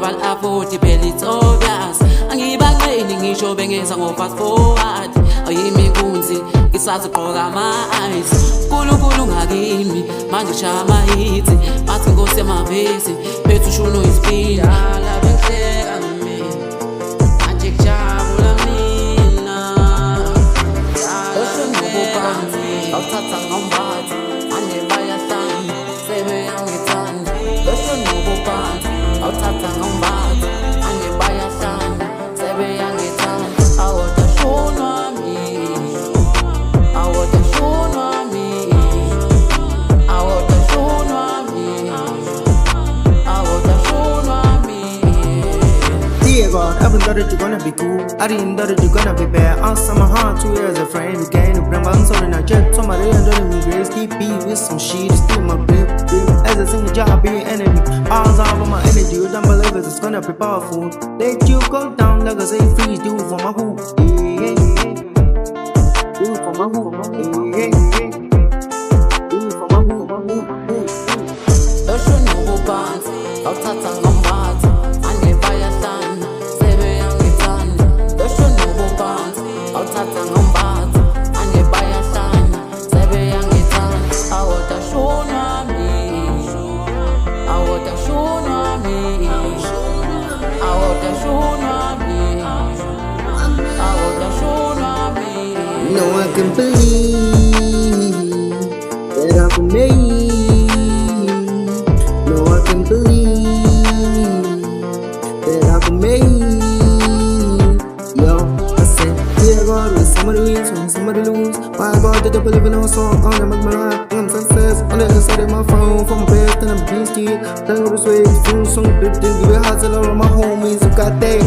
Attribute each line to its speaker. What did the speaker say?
Speaker 1: travel afford phela it's obvious. Angibaqeni ngisho bengeza ngo fast forward. Ayimi kunzi ngisazigqoka ama-eyes. Nkulunkulu ngakimi manje shaya ama-hits. Bathi Nkosi yamavesi phethu ushuno isipini. Dala bengihleka mina manje kujabula mina. Osho nobubanzi awuthatha ngombathi manje bayahlanga sebeyangithanda. Osho nobubanzi awuthatha ngombathi manje bayahlanga sebeyangithanda. Awotashunwa mina, awotashunwa mina, awotashunwa mina, awotashunwa mina.
Speaker 2: Dear God, I thought that you're gonna be cool. I didn't know that you're gonna be bad. Answer my heart 2 years a friend who came to bring my soul and I checked somebody and don't even grace. Keep beat with some shit, steal my grip. As a single job, be an enemy. All of my energy, you don't believe it, it's gonna be powerful. Let you go down like I say, freeze, do it for my hoop. Yeah, yeah. Do it for my hoop. Yeah, yeah. Do it for my hoop.
Speaker 1: Osho nobubanzi awuthatha ngombathi manje bayahlanga sebeyangithanda. Osho nobubanzi awuthatha ngombathi manje bayahlanga sebeyangithanda. Awotashunwa mina, awotashunwa mina, awotashunwa mina, awotashunwa mina.
Speaker 2: No, I can believe that I can make. No, I can believe that I can make. Yo, I said, dear God, when somebody wins, when somebody lose, why God did I believe in a song? I'm gonna make my life, I'm success. On the other side of my phone, for my best, and I'm a beast kid. Tell me this way, it's full song, give it a hustle, all of my homies who got that.